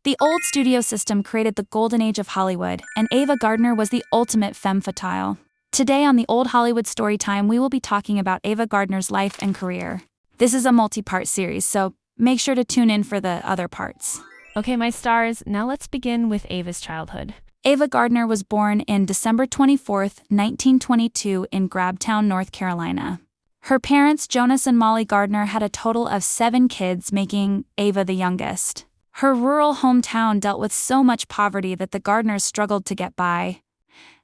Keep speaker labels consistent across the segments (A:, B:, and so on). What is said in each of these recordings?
A: The old studio system created the golden age of Hollywood, and Ava Gardner was the ultimate femme fatale. Today on the Old Hollywood Storytime, we will be talking about Ava Gardner's life and career. This is a multi-part series, so make sure to tune in for the other parts.
B: Okay, my stars, now let's begin with Ava's childhood.
A: Ava Gardner was born in December 24, 1922 in Grabtown, North Carolina. Her parents, Jonas and Molly Gardner, had a total of 7 kids, making Ava the youngest. Her rural hometown dealt with so much poverty that the Gardners struggled to get by.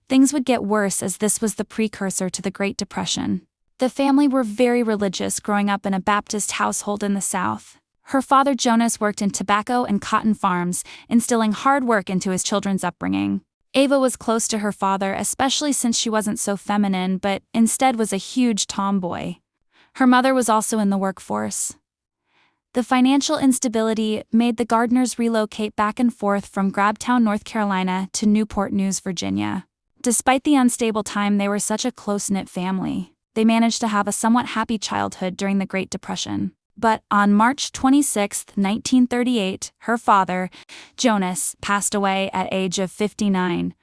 A: Things would get worse as this was the precursor to the Great Depression. The family were very religious, growing up in a Baptist household in the South. Her father, Jonas, worked in tobacco and cotton farms, instilling hard work into his children's upbringing. Ava was close to her father, especially since she wasn't so feminine, but instead was a huge tomboy. Her mother was also in the workforce. The financial instability made the Gardners relocate back and forth from Grabtown, North Carolina to Newport News, Virginia. Despite the unstable time, they were such a close-knit family. They managed to have a somewhat happy childhood during the Great Depression. But on March 26, 1938, her father, Jonas, passed away at age of 59.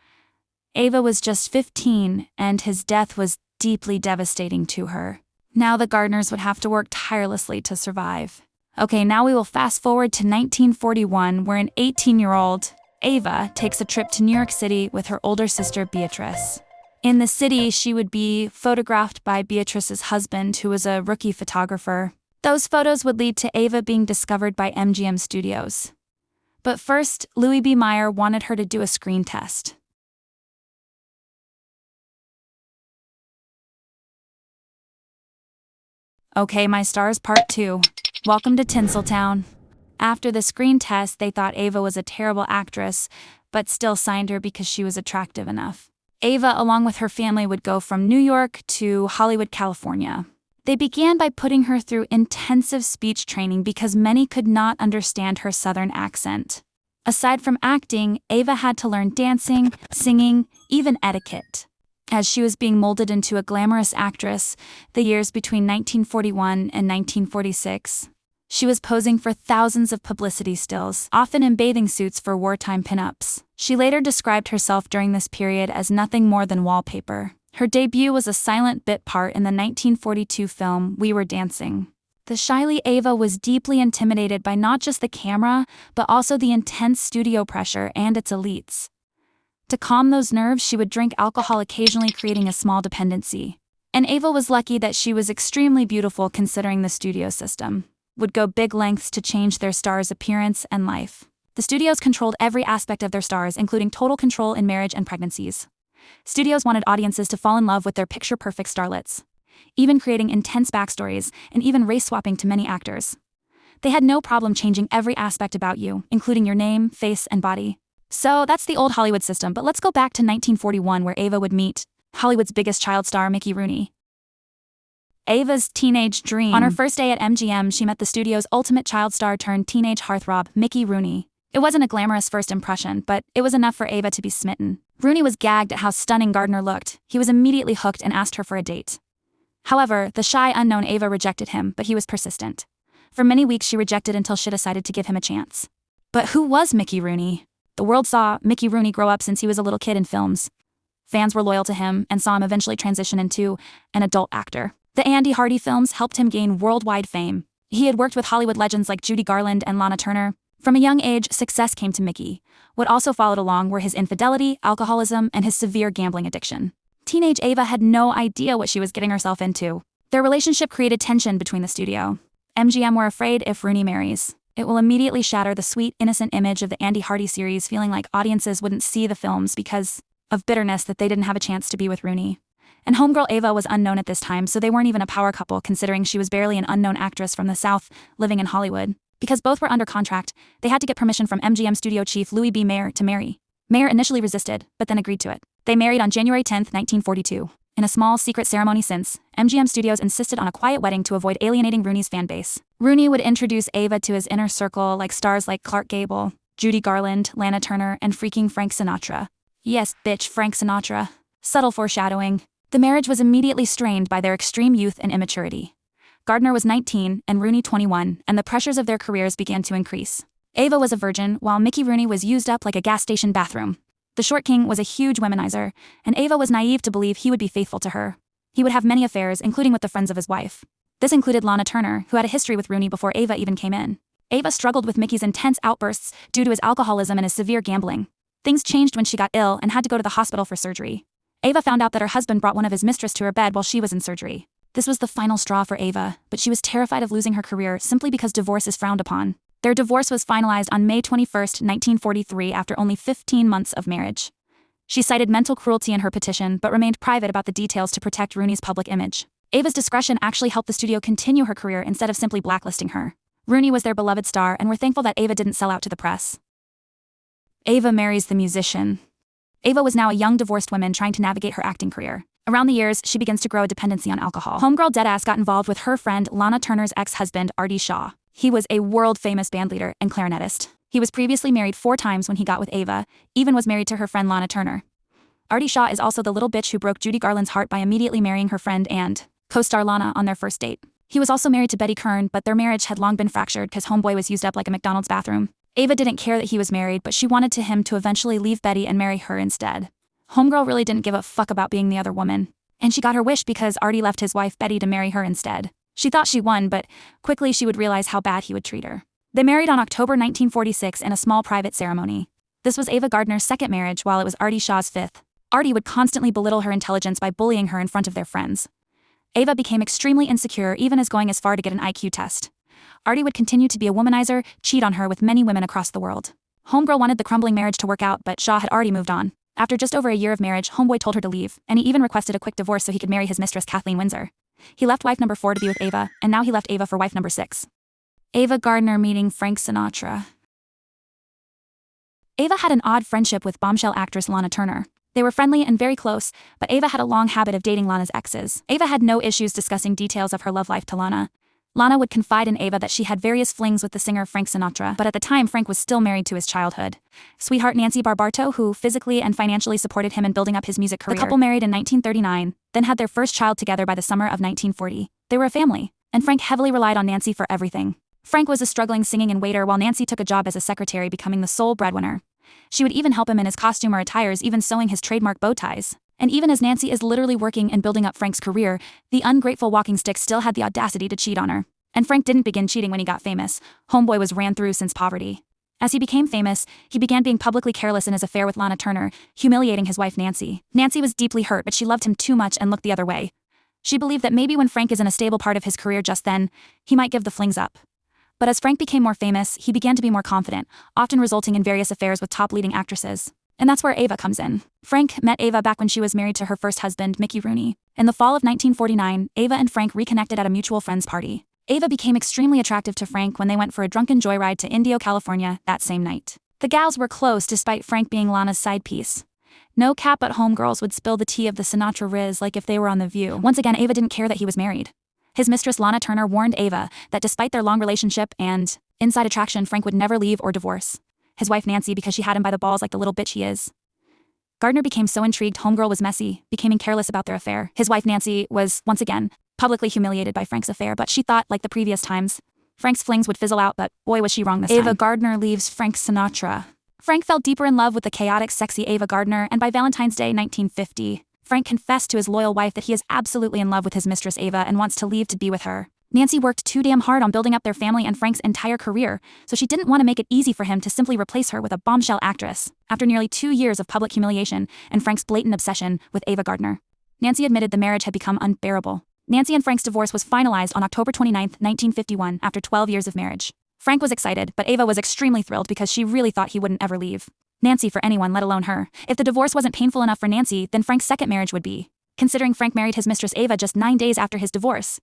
A: Ava was just 15, and his death was deeply devastating to her. Now the Gardners would have to work tirelessly to survive. Okay, now we will fast forward to 1941, where an 18-year-old, Ava, takes a trip to New York City with her older sister, Beatrice. In the city, she would be photographed by Beatrice's husband, who was a rookie photographer. Those photos would lead to Ava being discovered by MGM Studios. But first, Louis B. Mayer wanted her to do a screen test. Okay, my stars, part 2. Welcome to Tinseltown. After the screen test, they thought Ava was a terrible actress, but still signed her because she was attractive enough. Ava, along with her family, would go from New York to Hollywood, California. They began by putting her through intensive speech training because many could not understand her Southern accent. Aside from acting, Ava had to learn dancing, singing, even etiquette. As she was being molded into a glamorous actress, the years between 1941 and 1946, she was posing for thousands of publicity stills, often in bathing suits for wartime pinups. She later described herself during this period as nothing more than wallpaper. Her debut was a silent bit part in the 1942 film We Were Dancing. The shyly Ava was deeply intimidated by not just the camera, but also the intense studio pressure and its elites. To calm those nerves, she would drink alcohol occasionally, creating a small dependency. And Ava was lucky that she was extremely beautiful considering the studio system would go big lengths to change their stars' appearance and life. The studios controlled every aspect of their stars, including total control in marriage and pregnancies. Studios wanted audiences to fall in love with their picture-perfect starlets, even creating intense backstories and even race-swapping to many actors. They had no problem changing every aspect about you, including your name, face, and body. So that's the old Hollywood system, but let's go back to 1941, where Ava would meet Hollywood's biggest child star, Mickey Rooney. Ava's teenage dream. On her first day at MGM, she met the studio's ultimate child star turned teenage heartthrob, Mickey Rooney. It wasn't a glamorous first impression, but it was enough for Ava to be smitten. Rooney was gagged at how stunning Gardner looked. He was immediately hooked and asked her for a date. However, the shy, unknown Ava rejected him, but he was persistent. For many weeks, she rejected until she decided to give him a chance. But who was Mickey Rooney? The world saw Mickey Rooney grow up since he was a little kid in films. Fans were loyal to him and saw him eventually transition into an adult actor. The Andy Hardy films helped him gain worldwide fame. He had worked with Hollywood legends like Judy Garland and Lana Turner. From a young age, success came to Mickey. What also followed along were his infidelity, alcoholism, and his severe gambling addiction. Teenage Ava had no idea what she was getting herself into. Their relationship created tension between the studio. MGM were afraid if Rooney marries, it will immediately shatter the sweet, innocent image of the Andy Hardy series, feeling like audiences wouldn't see the films because of bitterness that they didn't have a chance to be with Rooney. And homegirl Ava was unknown at this time, so they weren't even a power couple, considering she was barely an unknown actress from the South living in Hollywood. Because both were under contract, they had to get permission from MGM studio chief Louis B. Mayer to marry. Mayer initially resisted, but then agreed to it. They married on January 10, 1942. In a small, secret ceremony since, MGM Studios insisted on a quiet wedding to avoid alienating Rooney's fan base. Rooney would introduce Ava to his inner circle, like stars like Clark Gable, Judy Garland, Lana Turner, and freaking Frank Sinatra. Yes, bitch, Frank Sinatra. Subtle foreshadowing. The marriage was immediately strained by their extreme youth and immaturity. Gardner was 19 and Rooney 21, and the pressures of their careers began to increase. Ava was a virgin, while Mickey Rooney was used up like a gas station bathroom. The short king was a huge womanizer, and Ava was naive to believe he would be faithful to her. He would have many affairs, including with the friends of his wife. This included Lana Turner, who had a history with Rooney before Ava even came in. Ava struggled with Mickey's intense outbursts due to his alcoholism and his severe gambling. Things changed when she got ill and had to go to the hospital for surgery. Ava found out that her husband brought one of his mistress to her bed while she was in surgery. This was the final straw for Ava, but she was terrified of losing her career simply because divorce is frowned upon. Their divorce was finalized on May 21, 1943, after only 15 months of marriage. She cited mental cruelty in her petition but remained private about the details to protect Rooney's public image. Ava's discretion actually helped the studio continue her career instead of simply blacklisting her. Rooney was their beloved star and were thankful that Ava didn't sell out to the press. Ava marries the musician. Ava was now a young divorced woman trying to navigate her acting career. Around the years, she begins to grow a dependency on alcohol. Homegirl Deadass got involved with her friend Lana Turner's ex-husband, Artie Shaw. He was a world-famous bandleader and clarinetist. He was previously married 4 times when he got with Ava, even was married to her friend Lana Turner. Artie Shaw is also the little bitch who broke Judy Garland's heart by immediately marrying her friend and co-star Lana on their first date. He was also married to Betty Kern, but their marriage had long been fractured because homeboy was used up like a McDonald's bathroom. Ava didn't care that he was married, but she wanted him to eventually leave Betty and marry her instead. Homegirl really didn't give a fuck about being the other woman. And she got her wish because Artie left his wife Betty to marry her instead. She thought she won, but quickly she would realize how bad he would treat her. They married on October 1946 in a small private ceremony. This was Ava Gardner's second marriage, while it was Artie Shaw's fifth. Artie would constantly belittle her intelligence by bullying her in front of their friends. Ava became extremely insecure, even as going as far to get an IQ test. Artie would continue to be a womanizer, cheat on her with many women across the world. Homegirl wanted the crumbling marriage to work out, but Shaw had already moved on. After just over a year of marriage, homeboy told her to leave, and he even requested a quick divorce so he could marry his mistress Kathleen Windsor. He left wife number 4 to be with Ava, and now he left Ava for wife number 6. Ava Gardner meeting Frank Sinatra. Ava had an odd friendship with bombshell actress Lana Turner. They were friendly and very close, but Ava had a long habit of dating Lana's exes. Ava had no issues discussing details of her love life to Lana. Lana would confide in Ava that she had various flings with the singer Frank Sinatra, but at the time Frank was still married to his childhood sweetheart Nancy Barbarto, who physically and financially supported him in building up his music career. The couple married in 1939, then had their first child together by the summer of 1940. They were a family, and Frank heavily relied on Nancy for everything. Frank was a struggling singing and waiter, while Nancy took a job as a secretary, becoming the sole breadwinner. She would even help him in his costume or attires, even sewing his trademark bow ties. And even as Nancy is literally working and building up Frank's career, the ungrateful walking stick still had the audacity to cheat on her. And Frank didn't begin cheating when he got famous. Homeboy was ran through since poverty. As he became famous, he began being publicly careless in his affair with Lana Turner, humiliating his wife Nancy. Nancy was deeply hurt, but she loved him too much and looked the other way. She believed that maybe when Frank is in a stable part of his career just then, he might give the flings up. But as Frank became more famous, he began to be more confident, often resulting in various affairs with top leading actresses. And that's where Ava comes in. Frank met Ava back when she was married to her first husband, Mickey Rooney. In the fall of 1949, Ava and Frank reconnected at a mutual friend's party. Ava became extremely attractive to Frank when they went for a drunken joyride to Indio, California, that same night. The gals were close despite Frank being Lana's side piece. No cap, but homegirls would spill the tea of the Sinatra riz like if they were on The View. Once again, Ava didn't care that he was married. His mistress Lana Turner warned Ava that despite their long relationship and inside attraction, Frank would never leave or divorce his wife Nancy because she had him by the balls like the little bitch he is. Gardner became so intrigued homegirl was messy, becoming careless about their affair. His wife Nancy was, once again, publicly humiliated by Frank's affair, but she thought, like the previous times, Frank's flings would fizzle out, but boy was she wrong this time. Ava Gardner leaves Frank Sinatra. Frank fell deeper in love with the chaotic, sexy Ava Gardner, and by Valentine's Day 1950, Frank confessed to his loyal wife that he is absolutely in love with his mistress Ava and wants to leave to be with her. Nancy worked too damn hard on building up their family and Frank's entire career, so she didn't want to make it easy for him to simply replace her with a bombshell actress. After nearly 2 years of public humiliation and Frank's blatant obsession with Ava Gardner, Nancy admitted the marriage had become unbearable. Nancy and Frank's divorce was finalized on October 29, 1951, after 12 years of marriage. Frank was excited, but Ava was extremely thrilled because she really thought he wouldn't ever leave Nancy for anyone, let alone her. If the divorce wasn't painful enough for Nancy, then Frank's second marriage would be, considering Frank married his mistress Ava just 9 days after his divorce.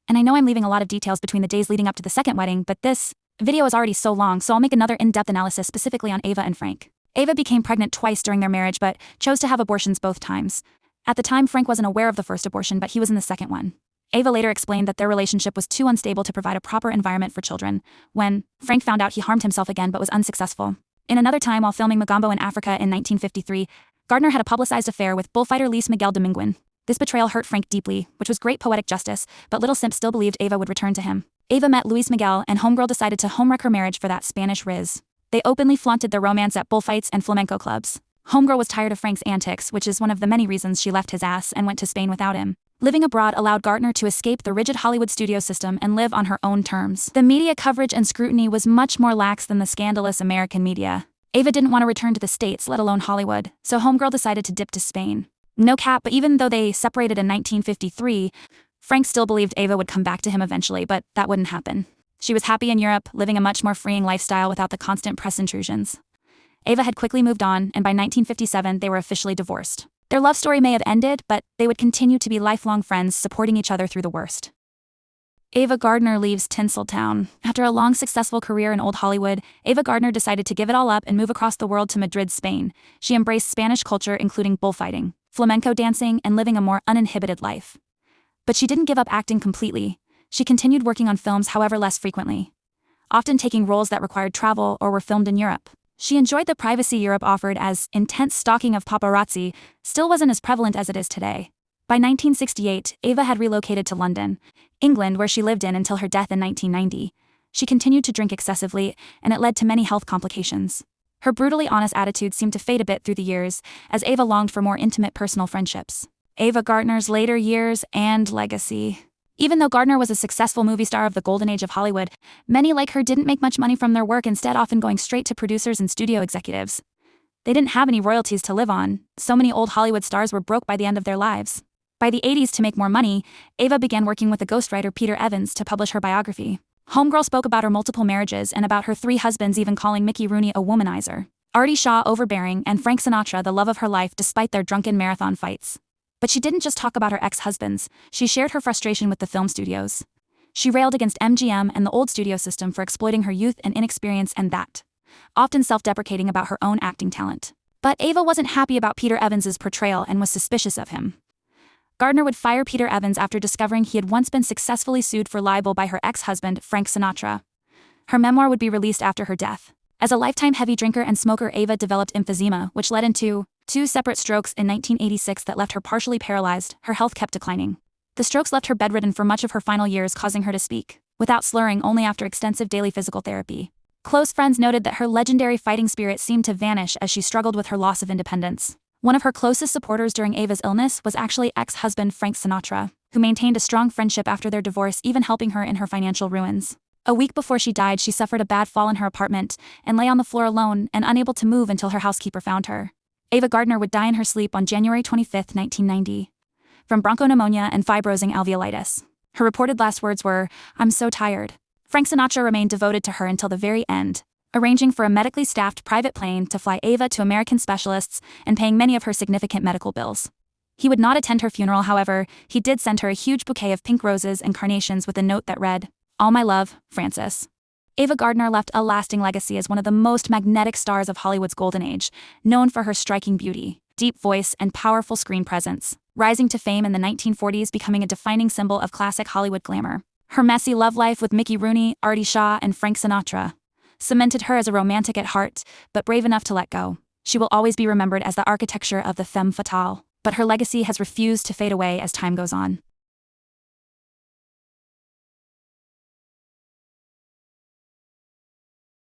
A: And I know I'm leaving a lot of details between the days leading up to the second wedding, but this video is already so long, so I'll make another in-depth analysis specifically on Ava and Frank. Ava became pregnant twice during their marriage, but chose to have abortions both times. At the time, Frank wasn't aware of the first abortion, but he was in the second one. Ava later explained that their relationship was too unstable to provide a proper environment for children. When Frank found out, he harmed himself again but was unsuccessful. In another time, while filming Magambo in Africa in 1953, Gardner had a publicized affair with bullfighter Luis Miguel Dominguin. This betrayal hurt Frank deeply, which was great poetic justice, but Little Simp still believed Ava would return to him. Ava met Luis Miguel and homegirl decided to homewreck her marriage for that Spanish riz. They openly flaunted their romance at bullfights and flamenco clubs. Homegirl was tired of Frank's antics, which is one of the many reasons she left his ass and went to Spain without him. Living abroad allowed Gardner to escape the rigid Hollywood studio system and live on her own terms. The media coverage and scrutiny was much more lax than the scandalous American media. Ava didn't want to return to the States, let alone Hollywood, so homegirl decided to dip to Spain. No cap, but even though they separated in 1953, Frank still believed Ava would come back to him eventually, but that wouldn't happen. She was happy in Europe, living a much more freeing lifestyle without the constant press intrusions. Ava had quickly moved on, and by 1957 they were officially divorced. Their love story may have ended, but they would continue to be lifelong friends, supporting each other through the worst. Ava Gardner leaves Tinseltown. After a long successful career in Old Hollywood, Ava Gardner decided to give it all up and move across the world to Madrid, Spain. She embraced Spanish culture, including bullfighting, flamenco dancing, and living a more uninhibited life. But she didn't give up acting completely. She continued working on films, however less frequently, often taking roles that required travel or were filmed in Europe. She enjoyed the privacy Europe offered, as intense stalking of paparazzi still wasn't as prevalent as it is today. By 1968, Ava had relocated to London, England, where she lived in until her death in 1990. She continued to drink excessively, and it led to many health complications. Her brutally honest attitude seemed to fade a bit through the years, as Ava longed for more intimate personal friendships. Ava Gardner's later years and legacy. Even though Gardner was a successful movie star of the golden age of Hollywood, many like her didn't make much money from their work, instead often going straight to producers and studio executives. They didn't have any royalties to live on. So many old Hollywood stars were broke by the end of their lives. By the 80s, to make more money, Ava began working with the ghostwriter Peter Evans to publish her biography. Homegirl spoke about her multiple marriages and about her 3 husbands, even calling Mickey Rooney a womanizer. Artie Shaw overbearing, and Frank Sinatra the love of her life despite their drunken marathon fights. But she didn't just talk about her ex-husbands, she shared her frustration with the film studios. She railed against MGM and the old studio system for exploiting her youth and inexperience, and that, often self-deprecating about her own acting talent. But Ava wasn't happy about Peter Evans's portrayal and was suspicious of him. Gardner would fire Peter Evans after discovering he had once been successfully sued for libel by her ex-husband, Frank Sinatra. Her memoir would be released after her death. As a lifetime heavy drinker and smoker, Ava developed emphysema, which led into 2 separate strokes in 1986 that left her partially paralyzed. Her health kept declining. The strokes left her bedridden for much of her final years, causing her to speak without slurring only after extensive daily physical therapy. Close friends noted that her legendary fighting spirit seemed to vanish as she struggled with her loss of independence. One of her closest supporters during Ava's illness was actually ex-husband Frank Sinatra, who maintained a strong friendship after their divorce, even helping her in her financial ruins. A week before she died, she suffered a bad fall in her apartment and lay on the floor alone and unable to move until her housekeeper found her. Ava Gardner would die in her sleep on January 25, 1990, from bronchopneumonia and fibrosing alveolitis. Her reported last words were, "I'm so tired." Frank Sinatra remained devoted to her until the very end, arranging for a medically staffed private plane to fly Ava to American specialists and paying many of her significant medical bills. He would not attend her funeral, however. He did send her a huge bouquet of pink roses and carnations with a note that read, "All my love, Frances." Ava Gardner left a lasting legacy as one of the most magnetic stars of Hollywood's golden age, known for her striking beauty, deep voice, and powerful screen presence, rising to fame in the 1940s, becoming a defining symbol of classic Hollywood glamour. Her messy love life with Mickey Rooney, Artie Shaw, and Frank Sinatra cemented her as a romantic at heart, but brave enough to let go. She will always be remembered as the architecture of the femme fatale, but her legacy has refused to fade away as time goes on.